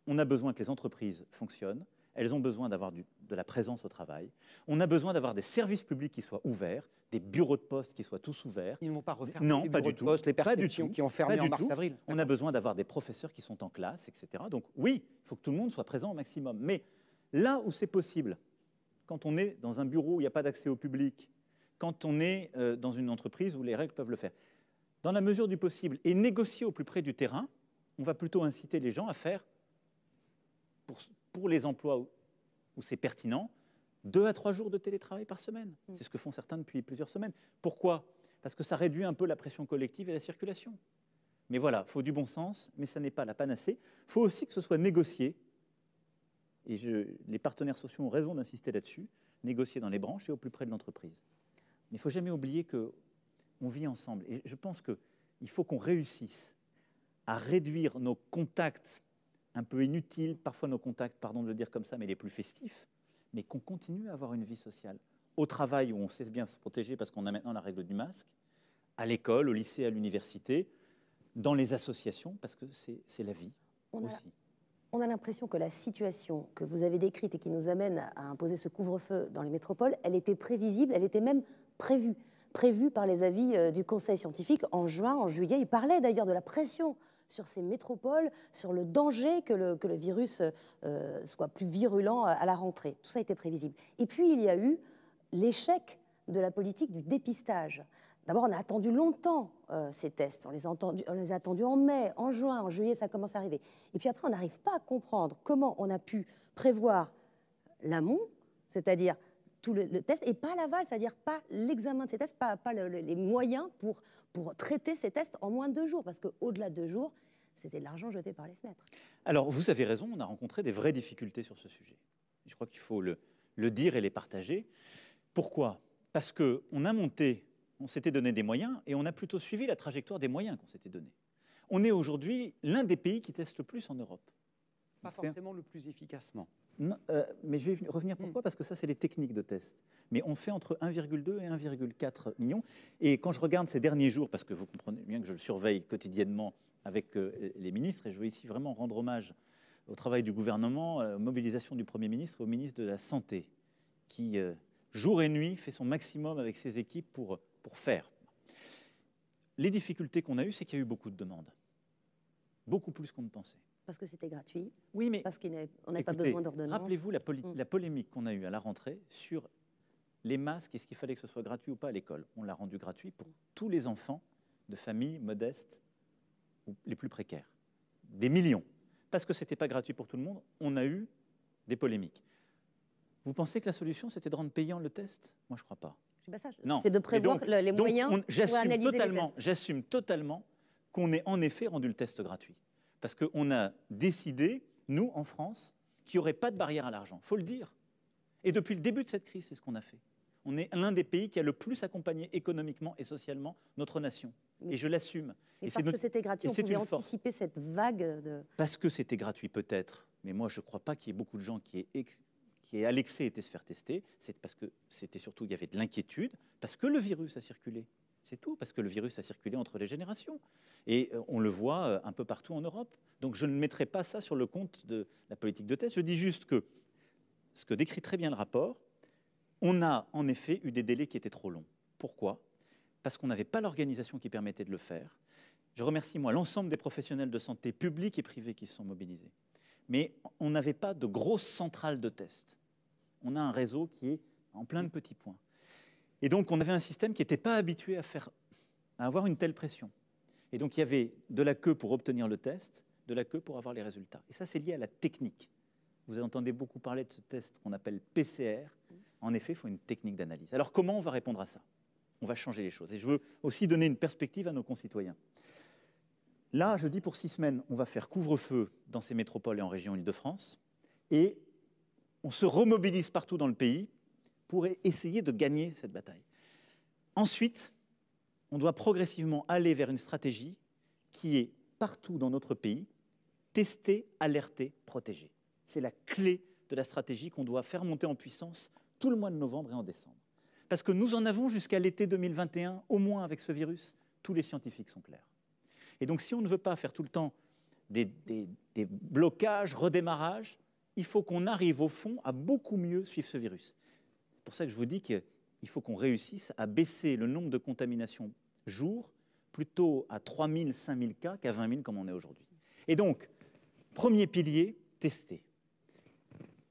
Speaker 2: On a besoin que les entreprises fonctionnent. Elles ont besoin d'avoir de la présence au travail. On a besoin d'avoir des services publics qui soient ouverts, des bureaux de poste qui soient tous ouverts.
Speaker 3: Ils ne vont pas refaire
Speaker 2: non,
Speaker 3: les
Speaker 2: pas
Speaker 3: bureaux
Speaker 2: du
Speaker 3: de
Speaker 2: tout.
Speaker 3: poste, les perceptions qui ont fermé en mars-avril.
Speaker 2: On a besoin d'avoir des professeurs qui sont en classe, etc. Donc oui, il faut que tout le monde soit présent au maximum. Mais là où c'est possible, quand on est dans un bureau où il n'y a pas d'accès au public, quand on est dans une entreprise où les règles peuvent le faire, dans la mesure du possible, et négocier au plus près du terrain, on va plutôt inciter les gens à faire, pour les emplois où c'est pertinent, 2 à 3 jours de télétravail par semaine. C'est ce que font certains depuis plusieurs semaines. Pourquoi? Parce que ça réduit un peu la pression collective et la circulation. Mais voilà, il faut du bon sens, mais ça n'est pas la panacée. Il faut aussi que ce soit négocié, et les partenaires sociaux ont raison d'insister là-dessus, négocier dans les branches et au plus près de l'entreprise. Mais il ne faut jamais oublier qu'on vit ensemble. Et je pense qu'il faut qu'on réussisse à réduire nos contacts un peu inutiles, parfois nos contacts, pardon de le dire comme ça, mais les plus festifs, mais qu'on continue à avoir une vie sociale. Au travail, où on sait bien se protéger parce qu'on a maintenant la règle du masque, à l'école, au lycée, à l'université, dans les associations, parce que c'est la vie aussi.
Speaker 1: On a l'impression que la situation que vous avez décrite et qui nous amène à imposer ce couvre-feu dans les métropoles, elle était prévisible, elle était même prévue par les avis du Conseil scientifique en juin, en juillet. Il parlait d'ailleurs de la pression sur ces métropoles, sur le danger que le virus soit plus virulent à la rentrée. Tout ça était prévisible. Et puis, il y a eu l'échec de la politique du dépistage. D'abord, on a attendu longtemps ces tests. On les a attendus en mai, en juin, en juillet, ça commence à arriver. Et puis après, on n'arrive pas à comprendre comment on a pu prévoir l'amont, c'est-à-dire tout le test, et pas l'aval, c'est-à-dire pas l'examen de ces tests, pas les moyens pour traiter ces tests en moins de 2 jours. Parce qu'au-delà de 2 jours, c'était de l'argent jeté par les fenêtres.
Speaker 2: Alors, vous avez raison, on a rencontré des vraies difficultés sur ce sujet. Je crois qu'il faut le dire et les partager. Pourquoi? Parce qu'on a monté, on s'était donné des moyens, et on a plutôt suivi la trajectoire des moyens qu'on s'était donnés. On est aujourd'hui l'un des pays qui teste le plus en Europe.
Speaker 3: Pas forcément le plus efficacement.
Speaker 2: Non, mais je vais revenir pourquoi, parce que ça, c'est les techniques de test. Mais on fait entre 1,2 et 1,4 millions. Et quand je regarde ces derniers jours, parce que vous comprenez bien que je le surveille quotidiennement avec les ministres, et je veux ici vraiment rendre hommage au travail du gouvernement, à la mobilisation du Premier ministre et au ministre de la Santé, qui, jour et nuit, fait son maximum avec ses équipes pour faire. Les difficultés qu'on a eues, c'est qu'il y a eu beaucoup de demandes. Beaucoup plus qu'on ne pensait.
Speaker 1: Parce que c'était gratuit.
Speaker 2: Oui, mais
Speaker 1: parce qu'on n'a pas besoin d'ordonnance.
Speaker 2: Rappelez-vous la polémique qu'on a eue à la rentrée sur les masques, est-ce qu'il fallait que ce soit gratuit ou pas à l'école? On l'a rendu gratuit pour tous les enfants de familles modestes ou les plus précaires. Des millions. Parce que ce n'était pas gratuit pour tout le monde, on a eu des polémiques. Vous pensez que la solution, c'était de rendre payant le test? Moi, je ne crois pas.
Speaker 1: C'est de prévoir les moyens pour analyser les tests.
Speaker 2: J'assume totalement qu'on ait en effet rendu le test gratuit. Parce qu'on a décidé, nous, en France, qu'il n'y aurait pas de barrière à l'argent. Il faut le dire. Et depuis le début de cette crise, c'est ce qu'on a fait. On est l'un des pays qui a le plus accompagné économiquement et socialement notre nation. Et je l'assume.
Speaker 1: Et parce que c'était gratuit, on pouvait anticiper cette vague de...
Speaker 2: Parce que c'était gratuit peut-être, mais moi je ne crois pas qu'il y ait beaucoup de gens qui aient à l'excès été se faire tester. C'est parce que c'était surtout, il y avait de l'inquiétude, parce que le virus a circulé. C'est tout, parce que le virus a circulé entre les générations. Et on le voit un peu partout en Europe. Donc je ne mettrai pas ça sur le compte de la politique de test. Je dis juste que, ce que décrit très bien le rapport, on a en effet eu des délais qui étaient trop longs. Pourquoi? Parce qu'on n'avait pas l'organisation qui permettait de le faire. Je remercie, moi, l'ensemble des professionnels de santé publics et privés qui se sont mobilisés. Mais on n'avait pas de grosses centrales de tests. On a un réseau qui est en plein de petits points. Et donc, on avait un système qui n'était pas habitué à avoir une telle pression. Et donc, il y avait de la queue pour obtenir le test, de la queue pour avoir les résultats. Et ça, c'est lié à la technique. Vous entendez beaucoup parler de ce test qu'on appelle PCR. En effet, il faut une technique d'analyse. Alors, comment on va répondre à ça? On va changer les choses. Et je veux aussi donner une perspective à nos concitoyens. Là, je dis pour 6 semaines, on va faire couvre-feu dans ces métropoles et en région Île-de-France. Et on se remobilise partout dans le pays pour essayer de gagner cette bataille. Ensuite, on doit progressivement aller vers une stratégie qui est partout dans notre pays, tester, alerter, protéger. C'est la clé de la stratégie qu'on doit faire monter en puissance tout le mois de novembre et en décembre. Parce que nous en avons jusqu'à l'été 2021, au moins avec ce virus, tous les scientifiques sont clairs. Et donc si on ne veut pas faire tout le temps des blocages, redémarrages, il faut qu'on arrive au fond à beaucoup mieux suivre ce virus. C'est pour ça que je vous dis qu'il faut qu'on réussisse à baisser le nombre de contaminations jour plutôt à 3 000, 5 000 cas qu'à 20 000 comme on est aujourd'hui. Et donc, premier pilier, tester.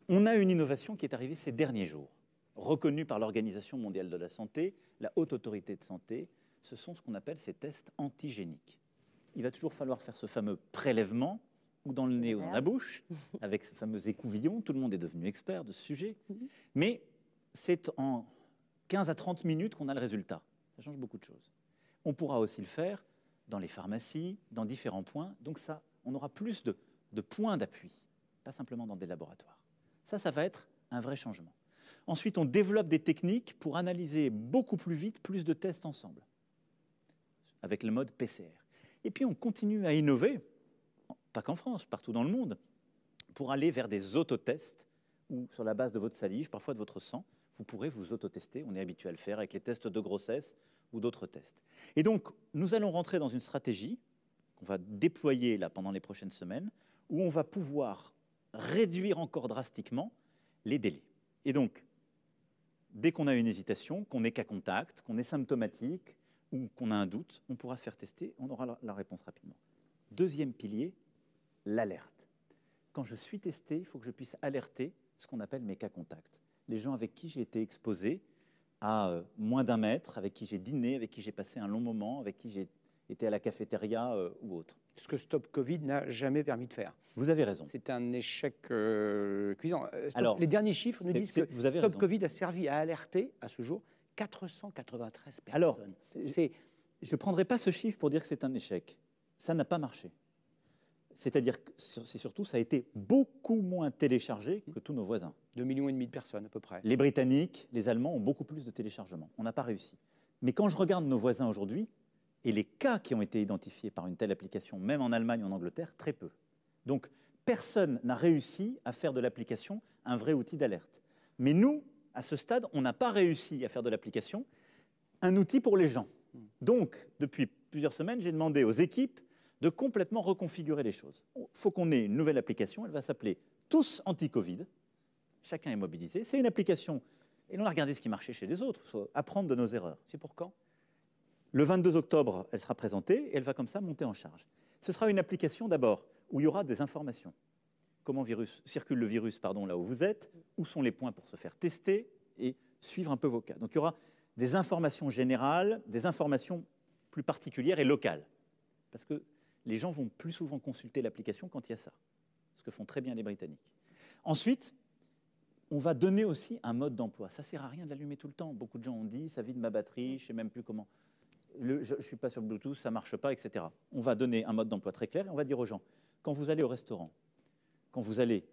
Speaker 2: On a une innovation qui est arrivée ces derniers jours, reconnue par l'Organisation mondiale de la santé, la Haute Autorité de Santé, ce sont ce qu'on appelle ces tests antigéniques. Il va toujours falloir faire ce fameux prélèvement, ou dans le nez ou dans la bouche, avec ce fameux écouvillon. Tout le monde est devenu expert de ce sujet. Mais c'est en 15 à 30 minutes qu'on a le résultat. Ça change beaucoup de choses. On pourra aussi le faire dans les pharmacies, dans différents points. Donc ça, on aura plus de points d'appui, pas simplement dans des laboratoires. Ça va être un vrai changement. Ensuite, on développe des techniques pour analyser beaucoup plus vite, plus de tests ensemble, avec le mode PCR. Et puis, on continue à innover, pas qu'en France, partout dans le monde, pour aller vers des autotests où, sur la base de votre salive, parfois de votre sang, vous pourrez vous autotester. On est habitué à le faire avec les tests de grossesse ou d'autres tests. Et donc, nous allons rentrer dans une stratégie qu'on va déployer là pendant les prochaines semaines, où on va pouvoir réduire encore drastiquement les délais. Et donc, dès qu'on a une hésitation, qu'on est cas contact, qu'on est symptomatique ou qu'on a un doute, on pourra se faire tester, on aura la réponse rapidement. Deuxième pilier, l'alerte. Quand je suis testé, il faut que je puisse alerter ce qu'on appelle mes cas contacts. Les gens avec qui j'ai été exposé à moins d'1 mètre, avec qui j'ai dîné, avec qui j'ai passé un long moment, avec qui j'ai été à la cafétéria ou autre.
Speaker 3: Ce que Stop Covid n'a jamais permis de faire.
Speaker 2: Vous avez raison.
Speaker 3: C'est un échec cuisant.
Speaker 2: Alors,
Speaker 3: les derniers chiffres nous disent que
Speaker 2: vous avez
Speaker 3: Stop
Speaker 2: raison.
Speaker 3: Covid a servi à alerter, à ce jour, 493 personnes.
Speaker 2: Alors, je ne prendrai pas ce chiffre pour dire que c'est un échec. Ça n'a pas marché. C'est-à-dire que c'est surtout, ça a été beaucoup moins téléchargé que tous nos voisins.
Speaker 3: 2,5 millions de personnes à peu près.
Speaker 2: Les Britanniques, les Allemands ont beaucoup plus de téléchargements. On n'a pas réussi. Mais quand je regarde nos voisins aujourd'hui, et les cas qui ont été identifiés par une telle application, même en Allemagne ou en Angleterre, très peu. Donc, personne n'a réussi à faire de l'application un vrai outil d'alerte. Mais nous, à ce stade, on n'a pas réussi à faire de l'application un outil pour les gens. Donc, depuis plusieurs semaines, j'ai demandé aux équipes de complètement reconfigurer les choses. Il faut qu'on ait une nouvelle application, elle va s'appeler Tous Anti-Covid. Chacun est mobilisé. C'est une application, et on a regardé ce qui marchait chez les autres, il faut apprendre de nos erreurs.
Speaker 3: C'est pour quand ?
Speaker 2: Le 22 octobre, elle sera présentée et elle va comme ça monter en charge. Ce sera une application d'abord où il y aura des informations. Comment circule le virus là où vous êtes, où sont les points pour se faire tester et suivre un peu vos cas. Donc il y aura des informations générales, des informations plus particulières et locales. Parce que les gens vont plus souvent consulter l'application quand il y a ça, ce que font très bien les Britanniques. Ensuite, on va donner aussi un mode d'emploi. Ça ne sert à rien de l'allumer tout le temps. Beaucoup de gens ont dit, ça vide ma batterie, je ne sais même plus comment. Je ne suis pas sur Bluetooth, ça ne marche pas, etc. On va donner un mode d'emploi très clair et on va dire aux gens, quand vous allez au restaurant, quand vous allez,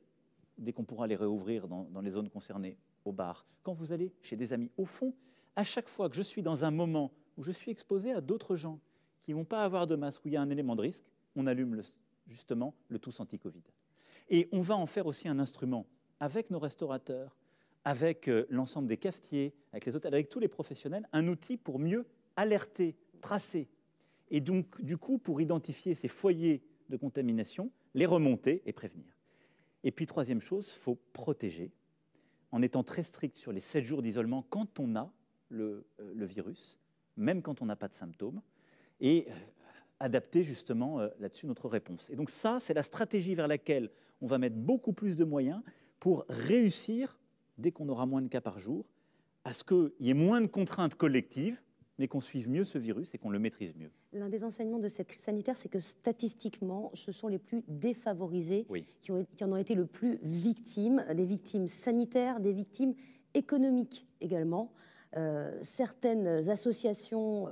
Speaker 2: dès qu'on pourra les réouvrir dans les zones concernées, au bar, quand vous allez chez des amis, au fond, à chaque fois que je suis dans un moment où je suis exposé à d'autres gens qui ne vont pas avoir de masque, où il y a un élément de risque, on allume justement le Tous Anti-Covid. Et on va en faire aussi un instrument avec nos restaurateurs, avec l'ensemble des cafetiers, avec les hôtels, avec tous les professionnels, un outil pour mieux alerter, tracer, et donc du coup pour identifier ces foyers de contamination, les remonter et prévenir. Et puis troisième chose, il faut protéger, en étant très strict sur les 7 jours d'isolement quand on a le virus, même quand on n'a pas de symptômes, et adapter justement là-dessus notre réponse. Et donc ça, c'est la stratégie vers laquelle on va mettre beaucoup plus de moyens pour réussir, dès qu'on aura moins de cas par jour, à ce qu'il y ait moins de contraintes collectives, mais qu'on suive mieux ce virus et qu'on le maîtrise mieux.
Speaker 1: L'un des enseignements de cette crise sanitaire, c'est que statistiquement, ce sont les plus défavorisés qui en ont été le plus victimes, des victimes sanitaires, des victimes économiques également. Certaines associations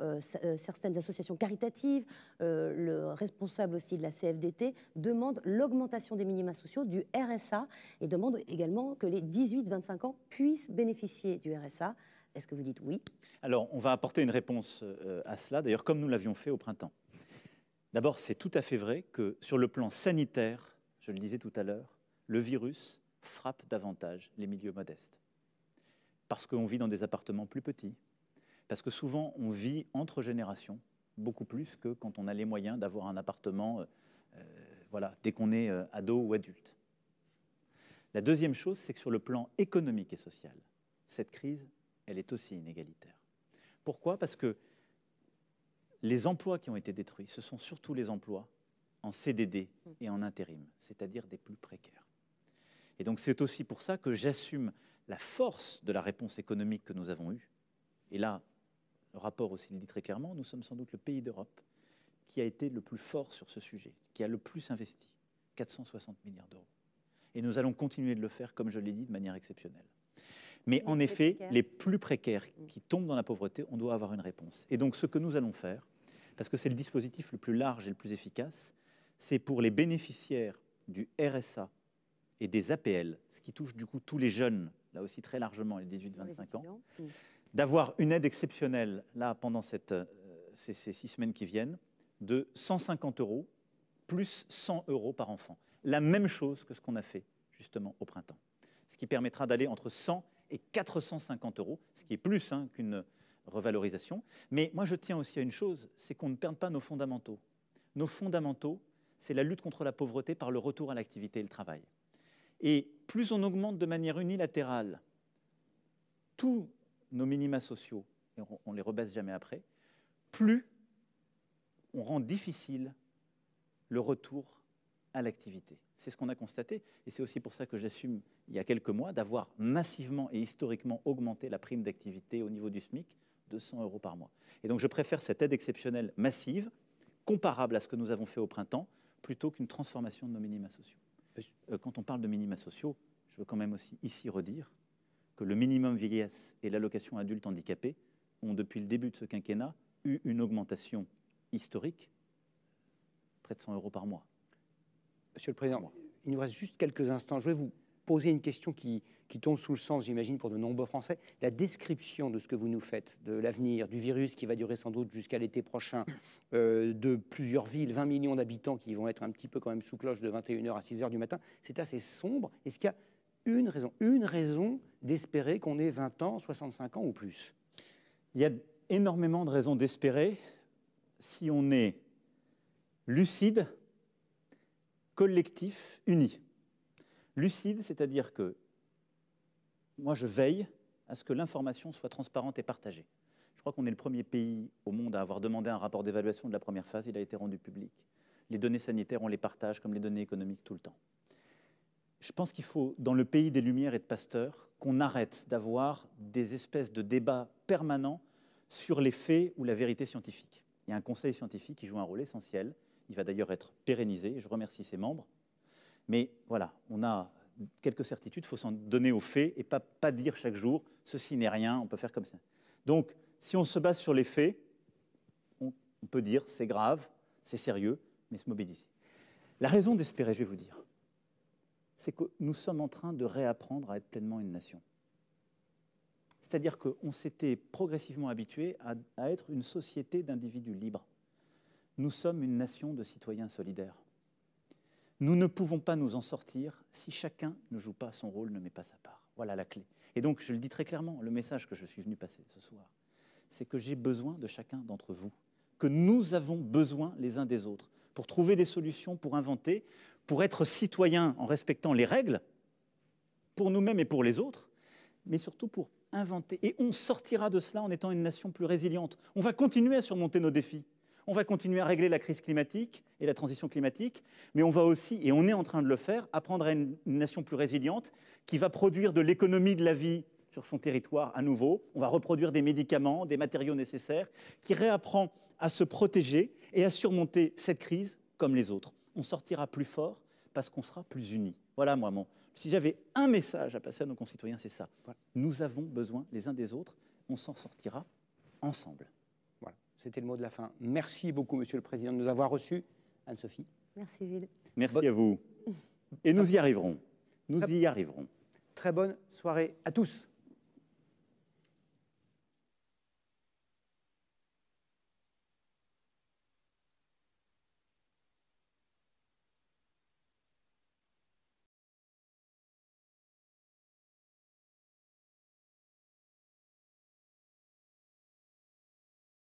Speaker 1: caritatives, le responsable aussi de la CFDT, demandent l'augmentation des minima sociaux, du RSA, et demandent également que les 18-25 ans puissent bénéficier du RSA. Est-ce que vous dites oui ?
Speaker 2: Alors, on va apporter une réponse à cela, d'ailleurs, comme nous l'avions fait au printemps. D'abord, c'est tout à fait vrai que sur le plan sanitaire, je le disais tout à l'heure, le virus frappe davantage les milieux modestes. Parce qu'on vit dans des appartements plus petits, parce que souvent, on vit entre générations, beaucoup plus que quand on a les moyens d'avoir un appartement dès qu'on est ado ou adulte. La deuxième chose, c'est que sur le plan économique et social, cette crise, elle est aussi inégalitaire. Pourquoi ? Parce que les emplois qui ont été détruits, ce sont surtout les emplois en CDD et en intérim, c'est-à-dire des plus précaires. Et donc c'est aussi pour ça que j'assume la force de la réponse économique que nous avons eue. Et là, le rapport aussi le dit très clairement, nous sommes sans doute le pays d'Europe qui a été le plus fort sur ce sujet, qui a le plus investi, 460 milliards d'euros. Et nous allons continuer de le faire, comme je l'ai dit, de manière exceptionnelle. Mais en effet, les plus précaires qui tombent dans la pauvreté, on doit avoir une réponse. Et donc ce que nous allons faire, parce que c'est le dispositif le plus large et le plus efficace, c'est pour les bénéficiaires du RSA et des APL, ce qui touche du coup tous les jeunes, là aussi très largement, les 18-25 ans, d'avoir une aide exceptionnelle, là, pendant ces 6 semaines qui viennent, de 150 € plus 100 € par enfant. La même chose que ce qu'on a fait, justement, au printemps. Ce qui permettra d'aller entre 100 et 450 €, ce qui est plus qu'une revalorisation. Mais moi, je tiens aussi à une chose, c'est qu'on ne perde pas nos fondamentaux. Nos fondamentaux, c'est la lutte contre la pauvreté par le retour à l'activité et le travail. Et plus on augmente de manière unilatérale tous nos minima sociaux, et on ne les rebaisse jamais après, plus on rend difficile le retour à l'activité. C'est ce qu'on a constaté, et c'est aussi pour ça que j'assume, il y a quelques mois, d'avoir massivement et historiquement augmenté la prime d'activité au niveau du SMIC de 100 € par mois. Et donc je préfère cette aide exceptionnelle massive, comparable à ce que nous avons fait au printemps, plutôt qu'une transformation de nos minima sociaux. Quand on parle de minima sociaux, je veux quand même aussi ici redire que le minimum vieillesse et l'allocation adulte handicapé ont, depuis le début de ce quinquennat, eu une augmentation historique, près de 100 € par mois.
Speaker 3: Monsieur le Président, il nous reste juste quelques instants. Je vais vous poser une question qui tombe sous le sens, j'imagine, pour de nombreux Français. La description de ce que vous nous faites, de l'avenir, du virus qui va durer sans doute jusqu'à l'été prochain, de plusieurs villes, 20 millions d'habitants qui vont être un petit peu quand même sous cloche de 21 h à 6 h du matin, c'est assez sombre. Est-ce qu'il y a une raison d'espérer qu'on ait 20 ans, 65 ans ou plus?
Speaker 2: Il y a énormément de raisons d'espérer si on est lucide, collectif, uni. Lucide, c'est-à-dire que moi, je veille à ce que l'information soit transparente et partagée. Je crois qu'on est le premier pays au monde à avoir demandé un rapport d'évaluation de la première phase. Il a été rendu public. Les données sanitaires, on les partage comme les données économiques tout le temps. Je pense qu'il faut, dans le pays des Lumières et de Pasteur, qu'on arrête d'avoir des espèces de débats permanents sur les faits ou la vérité scientifique. Il y a un conseil scientifique qui joue un rôle essentiel. Il va d'ailleurs être pérennisé. Je remercie ses membres. Mais voilà, on a quelques certitudes, il faut s'en donner aux faits et pas dire chaque jour « ceci n'est rien, on peut faire comme ça ». Donc, si on se base sur les faits, on peut dire « c'est grave, c'est sérieux », mais se mobiliser. La raison d'espérer, je vais vous dire, c'est que nous sommes en train de réapprendre à être pleinement une nation. C'est-à-dire qu'on s'était progressivement habitué à être une société d'individus libres. Nous sommes une nation de citoyens solidaires. Nous ne pouvons pas nous en sortir si chacun ne joue pas son rôle, ne met pas sa part. Voilà la clé. Et donc, je le dis très clairement, le message que je suis venu passer ce soir, c'est que j'ai besoin de chacun d'entre vous, que nous avons besoin les uns des autres pour trouver des solutions, pour inventer, pour être citoyens en respectant les règles, pour nous-mêmes et pour les autres, mais surtout pour inventer. Et on sortira de cela en étant une nation plus résiliente. On va continuer à surmonter nos défis. On va continuer à régler la crise climatique et la transition climatique, mais on va aussi, et on est en train de le faire, apprendre à une nation plus résiliente qui va produire de l'économie de la vie sur son territoire à nouveau. On va reproduire des médicaments, des matériaux nécessaires, qui réapprend à se protéger et à surmonter cette crise comme les autres. On sortira plus fort parce qu'on sera plus unis. Voilà, moi, si j'avais un message à passer à nos concitoyens, c'est ça. Voilà. Nous avons besoin les uns des autres, on s'en sortira ensemble.
Speaker 3: C'était le mot de la fin. Merci beaucoup, Monsieur le Président, de nous avoir reçus. Anne-Sophie.
Speaker 1: Merci, Gilles.
Speaker 2: Merci à vous. Et nous y arriverons. Nous y arriverons.
Speaker 3: Très bonne soirée à tous.